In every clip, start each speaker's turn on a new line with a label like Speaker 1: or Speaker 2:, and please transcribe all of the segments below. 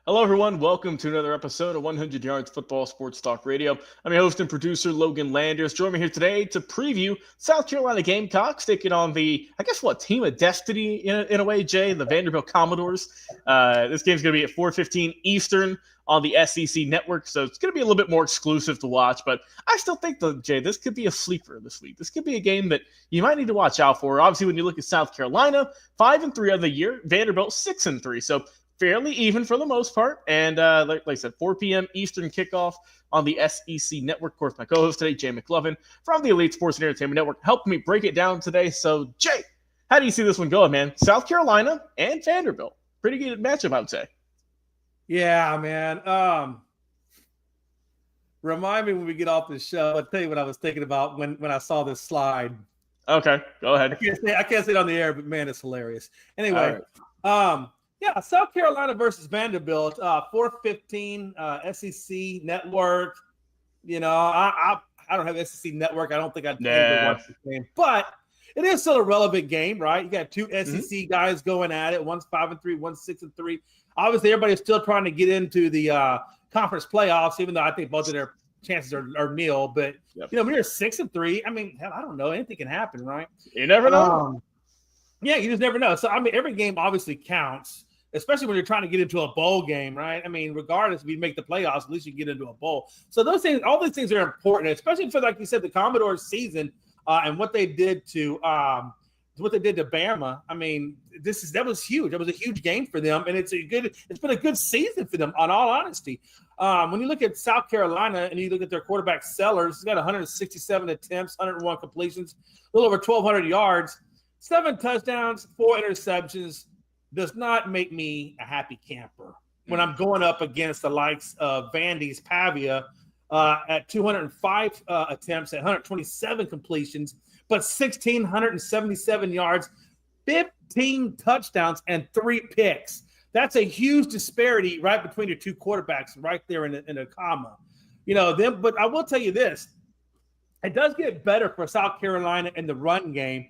Speaker 1: Hello, everyone. Welcome to another episode of 100 Yards Football Sports Talk Radio. I'm your host and producer, Logan Landers. Join me here today to preview South Carolina Gamecocks taking on team of destiny in a way, Jay, the Vanderbilt Commodores. This game's going to be at 4:15 Eastern on the SEC network, so it's going to be a little bit more exclusive to watch. But I still think, though, Jay, this could be a sleeper this week. This could be a game that you might need to watch out for. Obviously, when you look at South Carolina, 5-3 on the year, Vanderbilt 6-3. So fairly even for the most part. And like I said, 4 p.m. Eastern kickoff on the SEC network. Of course, my co-host today, Jay McMinn from the Elite Sports and Entertainment Network, helped me break it down today. So, Jay, how do you see this one going, man? South Carolina and Vanderbilt. Pretty good matchup, I would say.
Speaker 2: Yeah, man. Remind me when we get off the show. I'll tell you what I was thinking about when I saw this slide.
Speaker 1: Okay, go ahead.
Speaker 2: I can't say it on the air, but man, it's hilarious. Anyway, yeah, South Carolina versus Vanderbilt, 4:15 SEC network. You know, I don't have SEC network. I don't think I'd watch this game, but it is still a relevant game, right? You got two SEC guys going at it. One's 5-3, one's 6-3. Obviously, everybody's still trying to get into the conference playoffs, even though I think both of their chances are nil. But you know, when you're 6-3, I mean, hell, I don't know. Anything can happen, right?
Speaker 1: You never know.
Speaker 2: Yeah, you just never know. So I mean, every game obviously counts, especially when you're trying to get into a bowl game, right? I mean, regardless if you make the playoffs, at least you can get into a bowl. So those things, all these things are important, especially for, like you said, the Commodores season and what they did to Bama. I mean, that was huge. That was a huge game for them, and it's been a good season for them, in all honesty. When you look at South Carolina and you look at their quarterback Sellers, he's got 167 attempts, 101 completions, a little over 1,200 yards, 7 touchdowns, 4 interceptions. Does not make me a happy camper when I'm going up against the likes of Vandy's Pavia at 205 attempts, at 127 completions, but 1,677 yards, 15 touchdowns, and 3 picks. That's a huge disparity right between your two quarterbacks right there in a comma. You know, but I will tell you this. It does get better for South Carolina in the run game.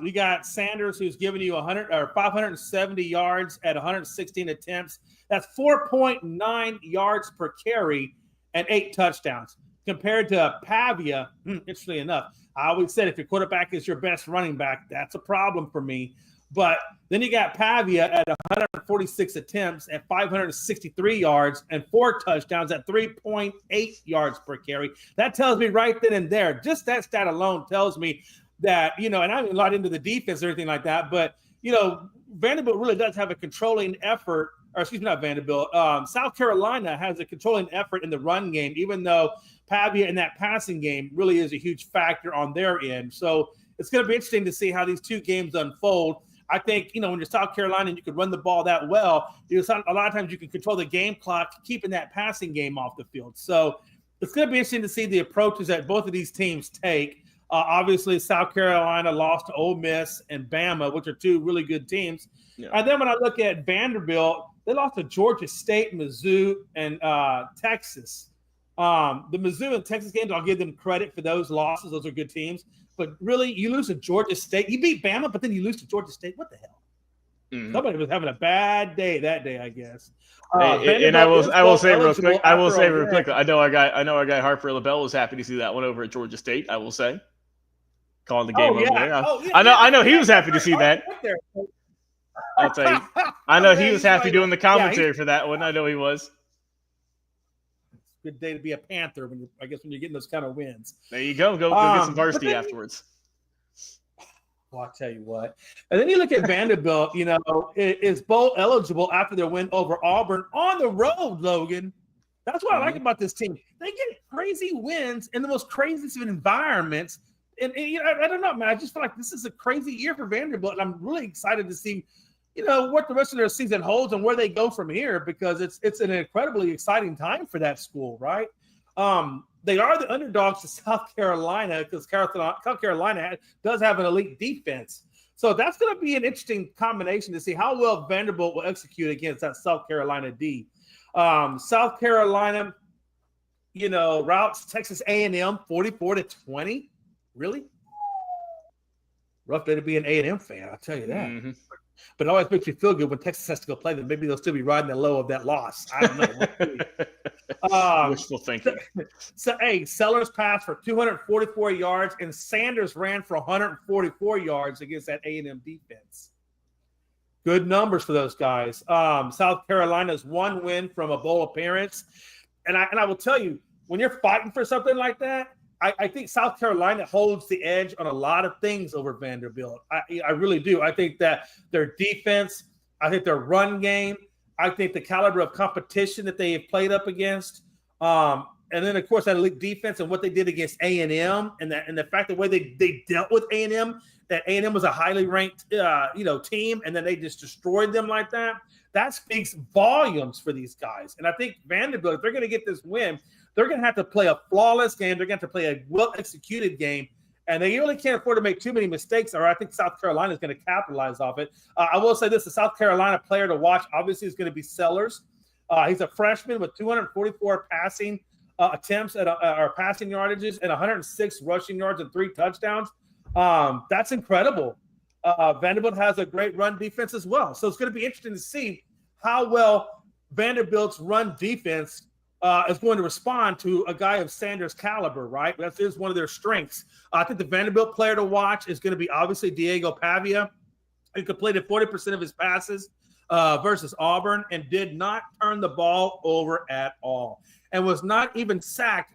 Speaker 2: You got Sanders, who's giving you 570 yards at 116 attempts. That's 4.9 yards per carry and 8 touchdowns. Compared to Pavia, interestingly enough, I always said if your quarterback is your best running back, that's a problem for me. But then you got Pavia at 146 attempts at 563 yards and 4 touchdowns at 3.8 yards per carry. That tells me right then and there, just that stat alone tells me that, you know, and I'm not into the defense or anything like that, but, you know, Vanderbilt really does have a controlling effort, or excuse me, not Vanderbilt. South Carolina has a controlling effort in the run game, even though Pavia in that passing game really is a huge factor on their end. So it's going to be interesting to see how these two games unfold. I think, you know, when you're South Carolina and you can run the ball that well, a lot of times you can control the game clock, keeping that passing game off the field. So it's going to be interesting to see the approaches that both of these teams take. Obviously, South Carolina lost to Ole Miss and Bama, which are two really good teams. Yeah. And then when I look at Vanderbilt, they lost to Georgia State, Mizzou, and Texas. The Mizzou and Texas games, I'll give them credit for those losses. Those are good teams. But really, you lose to Georgia State. You beat Bama, but then you lose to Georgia State. What the hell? Mm-hmm. Somebody was having a bad day that day, I guess.
Speaker 1: And I will say real quick. I know our guy Harper LaBelle was happy to see that one over at Georgia State. I will say, calling the game over there. I know he was happy to see that. I'll tell you. I know he was happy doing the commentary for that one. I know he was.
Speaker 2: Good day to be a Panther when you're getting those kind of wins.
Speaker 1: There you go. Go get some varsity afterwards.
Speaker 2: Well, I'll tell you what. And then you look at Vanderbilt, you know, is bowl eligible after their win over Auburn on the road, Logan. That's what I like about this team. They get crazy wins in the most craziest of environments. And you know, I don't know, man. I just feel like this is a crazy year for Vanderbilt, and I'm really excited to see, you know, what the rest of their season holds and where they go from here, because it's an incredibly exciting time for that school, right? They are the underdogs to South Carolina because South Carolina does have an elite defense. So that's going to be an interesting combination to see how well Vanderbilt will execute against that South Carolina D. South Carolina, you know, routes Texas A&M 44-20. Really? Rough day to be an A&M fan, I'll tell you that. Mm-hmm. But it always makes you feel good when Texas has to go play them. Maybe they'll still be riding the low of that loss. I don't know.
Speaker 1: Wishful thinking.
Speaker 2: Hey, Sellers passed for 244 yards, and Sanders ran for 144 yards against that A&M defense. Good numbers for those guys. South Carolina's one win from a bowl appearance. And I will tell you, when you're fighting for something like that, I think South Carolina holds the edge on a lot of things over Vanderbilt. I really do. I think that their defense, I think their run game, I think the caliber of competition that they have played up against, and then of course that elite defense and what they did against A&M, and the fact the way they dealt with A&M, that A&M was a highly ranked team, and then they just destroyed them like that. That speaks volumes for these guys. And I think Vanderbilt, if they're going to get this win, they're going to have to play a flawless game. They're going to have to play a well-executed game. And they really can't afford to make too many mistakes, or I think South Carolina is going to capitalize off it. I will say this, the South Carolina player to watch, obviously, is going to be Sellers. He's a freshman with 244 passing attempts or passing yardages and 106 rushing yards and 3 touchdowns. That's incredible. Vanderbilt has a great run defense as well. So it's going to be interesting to see how well Vanderbilt's run defense is going to respond to a guy of Sanders' caliber, right? That is one of their strengths. I think the Vanderbilt player to watch is going to be obviously Diego Pavia. He completed 40% of his passes versus Auburn and did not turn the ball over at all and was not even sacked,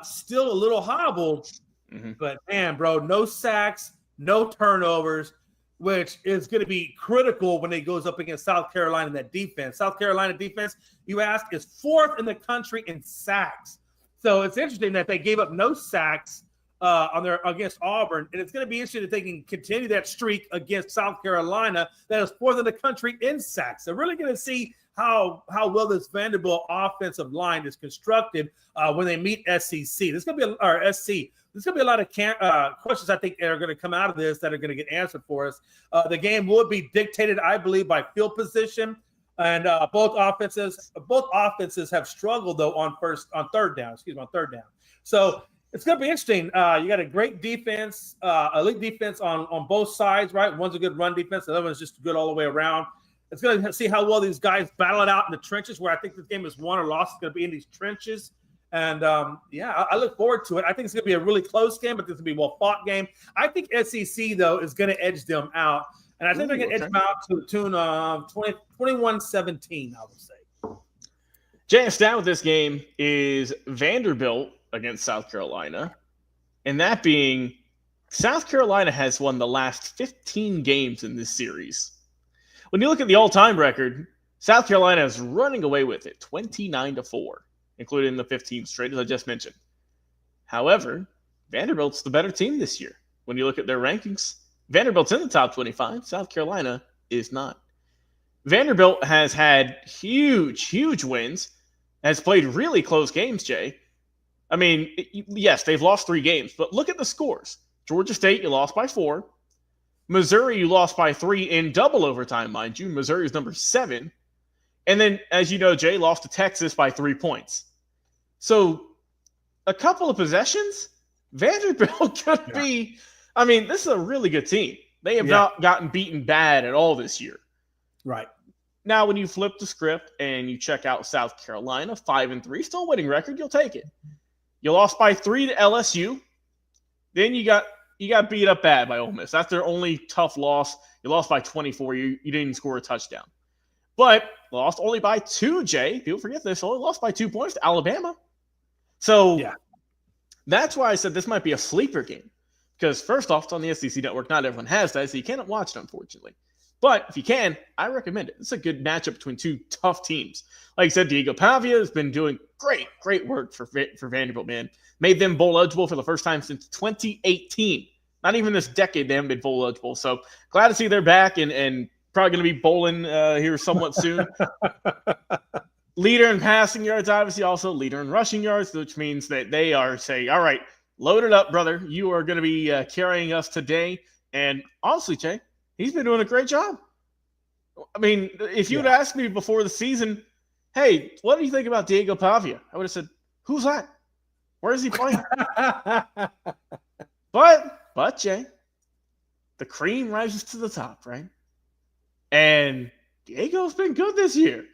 Speaker 2: still a little hobbled. Mm-hmm. But, man, bro, no sacks, no turnovers, which is going to be critical when it goes up against South Carolina in that defense. South Carolina defense, you ask, is 4th in the country in sacks. So it's interesting that they gave up no sacks against Auburn, and it's going to be interesting if they can continue that streak against South Carolina that is 4th in the country in sacks. So really going to see how well this Vanderbilt offensive line is constructed when they meet SEC. There's going to be SC. There's going to be a lot of questions, I think, that are going to come out of this that are going to get answered for us. The game will be dictated, I believe, by field position, and both offenses have struggled though on third down. So it's going to be interesting. You got a great defense, elite defense on both sides, right? One's a good run defense, the other one's just good all the way around. It's going to see how well these guys battle it out in the trenches, where I think this game is won or lost. It's going to be in these trenches. And, I look forward to it. I think it's going to be a really close game, but this will be a well-fought game. I think SEC, though, is going to edge them out. And I think they're going to edge them out to the tune of 21-17, I would say.
Speaker 1: Jay, down with this game is Vanderbilt against South Carolina. And that being, South Carolina has won the last 15 games in this series. When you look at the all-time record, South Carolina is running away with it, 29-4. Including the 15 straight, as I just mentioned. However, Vanderbilt's the better team this year. When you look at their rankings, Vanderbilt's in the top 25. South Carolina is not. Vanderbilt has had huge wins, has played really close games, Jay. I mean, yes, they've lost 3 games, but look at the scores. Georgia State, you lost by 4. Missouri, you lost by 3 in double overtime, mind you. Missouri is number 7. And then, as you know, Jay lost to Texas by 3 points. So, a couple of possessions, Vanderbilt could be – I mean, this is a really good team. They have not gotten beaten bad at all this year.
Speaker 2: Right.
Speaker 1: Now, when you flip the script and you check out South Carolina, 5-3, still a winning record, you'll take it. You lost by 3 to LSU. Then you got beat up bad by Ole Miss. That's their only tough loss. You lost by 24. You didn't even score a touchdown. But lost only by 2, Jay. People forget this. Only lost by 2 points to Alabama. So that's why I said this might be a sleeper game. Because first off, it's on the SEC network. Not everyone has that, so you cannot watch it, unfortunately. But if you can, I recommend it. It's a good matchup between 2 tough teams. Like I said, Diego Pavia has been doing great work for Vanderbilt, man. Made them bowl eligible for the first time since 2018. Not even this decade they haven't been bowl eligible. So glad to see they're back and probably going to be bowling here somewhat soon. Leader in passing yards, obviously, also leader in rushing yards, which means that they are saying, all right, load it up, brother. You are going to be carrying us today. And honestly, Jay, he's been doing a great job. I mean, if you had asked me before the season, hey, what do you think about Diego Pavia? I would have said, who's that? Where is he playing? But Jay, the cream rises to the top, right? And Diego's been good this year.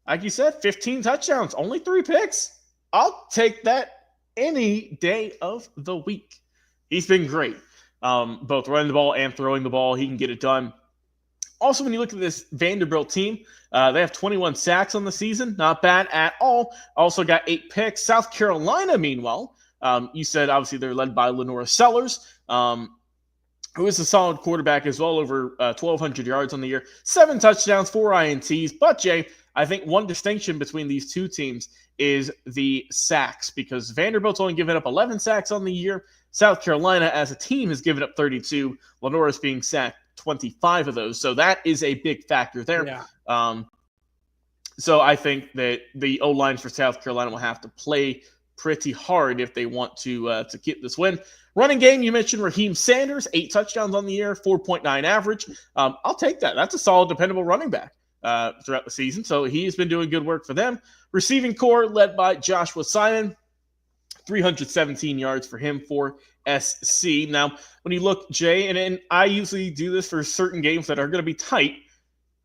Speaker 1: Like you said, 15 touchdowns, only 3 picks. I'll take that any day of the week. He's been great. Both running the ball and throwing the ball. He can get it done. Also, when you look at this Vanderbilt team, they have 21 sacks on the season. Not bad at all. Also got 8 picks. South Carolina, meanwhile, you said obviously they're led by Lenora Sellers, who is a solid quarterback as well, over 1,200 yards on the year. 7 touchdowns, 4 INTs. But, Jay, I think one distinction between these two teams is the sacks, because Vanderbilt's only given up 11 sacks on the year. South Carolina, as a team, has given up 32. Lenora's being sacked 25 of those. So that is a big factor there.
Speaker 2: Yeah.
Speaker 1: So I think that the O-line for South Carolina will have to play pretty hard if they want to get this win. Running game, you mentioned Raheem Sanders, 8 touchdowns on the year, 4.9 average. I'll take that. That's a solid, dependable running back throughout the season. So he's been doing good work for them. Receiving core led by Joshua Simon, 317 yards for him for SC. Now, when you look, Jay, and I usually do this for certain games that are going to be tight,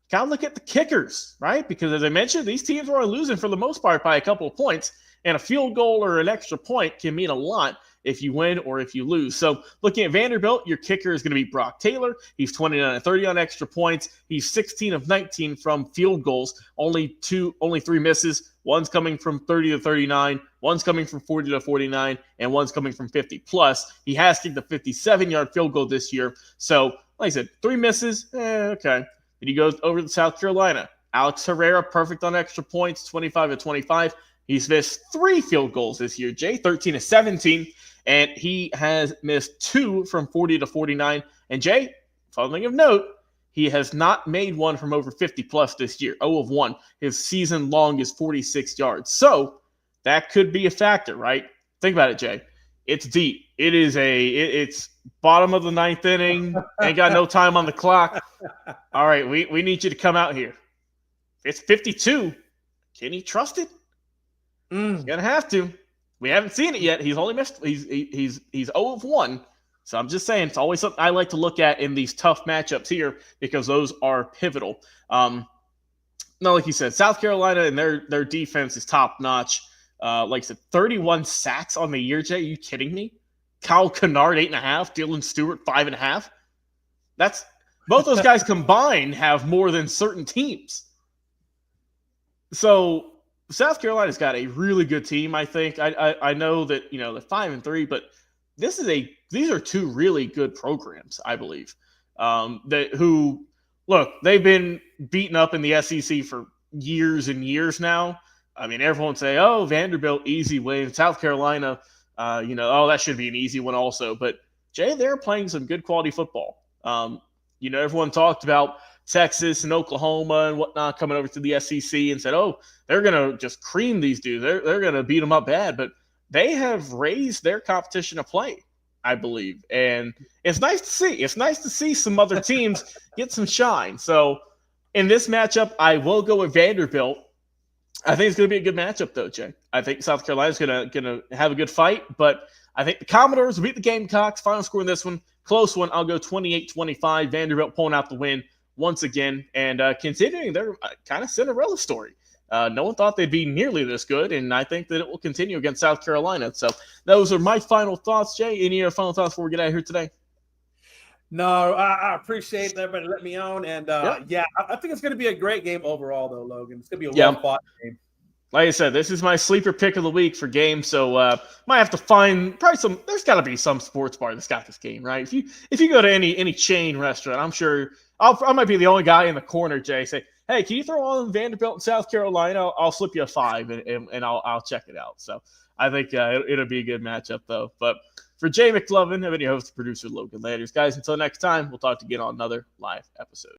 Speaker 1: gotta look at the kickers, right? Because as I mentioned, these teams are losing for the most part by a couple of points, and a field goal or an extra point can mean a lot if you win or if you lose. So looking at Vanderbilt, your kicker is going to be Brock Taylor. He's 29 of 30 on extra points. He's 16 of 19 from field goals. Only 3 misses. One's coming from 30 to 39. One's coming from 40 to 49. And one's coming from 50 plus. He has kicked a 57-yard field goal this year. So, like I said, 3 misses. Okay. Then he goes over to South Carolina. Alex Herrera, perfect on extra points, 25 to 25. He's missed 3 field goals this year, Jay, 13 to 17. And he has missed 2 from 40 to 49. And Jay, something of note, he has not made one from over 50 plus this year. 0 of 1. His season long is 46 yards. So that could be a factor, right? Think about it, Jay. It's deep. It's bottom of the 9th inning. Ain't got no time on the clock. All right, we need you to come out here. It's 52. Can he trust it? He's gonna have to. We haven't seen it yet. He's only missed. He's 0 of 1. So I'm just saying, it's always something I like to look at in these tough matchups here, because those are pivotal. Now, like you said, South Carolina and their defense is top notch. Like I said, 31 sacks on the year. Jay, are you kidding me? Kyle Kennard 8.5, Dylan Stewart 5.5. That's both those guys combined have more than certain teams. So South Carolina's got a really good team, I think. I know that, they're 5-3, but these are 2 really good programs, I believe. They've been beaten up in the SEC for years and years now. I mean, everyone say, "Oh, Vanderbilt, easy win." South Carolina, that should be an easy one also. But Jay, they're playing some good quality football. Everyone talked about Texas and Oklahoma and whatnot coming over to the SEC and said, "Oh, they're gonna just cream these dudes. They're gonna beat them up bad." But they have raised their competition to play, I believe, and it's nice to see. It's nice to see some other teams get some shine. So in this matchup, I will go with Vanderbilt. I think it's going to be a good matchup, though, Jay. I think South Carolina's going to have a good fight, but I think the Commodores will beat the Gamecocks. Final score in this one, close one. I'll go 28-25. Vanderbilt pulling out the win once again, and continuing their kind of Cinderella story. No one thought they'd be nearly this good, and I think that it will continue against South Carolina. So those are my final thoughts, Jay. Any other final thoughts before we get out of here today?
Speaker 2: No, I appreciate everybody letting me on. And, I think it's going to be a great game overall, though, Logan. It's going to be a well-fought game.
Speaker 1: Like I said, this is my sleeper pick of the week for games, so might have to find probably there's got to be some sports bar that's got this game, right? If you go to any chain restaurant, I'm sure I might be the only guy in the corner, Jay, say, "Hey, can you throw on Vanderbilt and South Carolina? I'll slip you a 5 and I'll check it out." So I think it'll be a good matchup, though. But for Jay McLovin, I've been your host and producer, Logan Landers. Guys, until next time, we'll talk to you again on another live episode.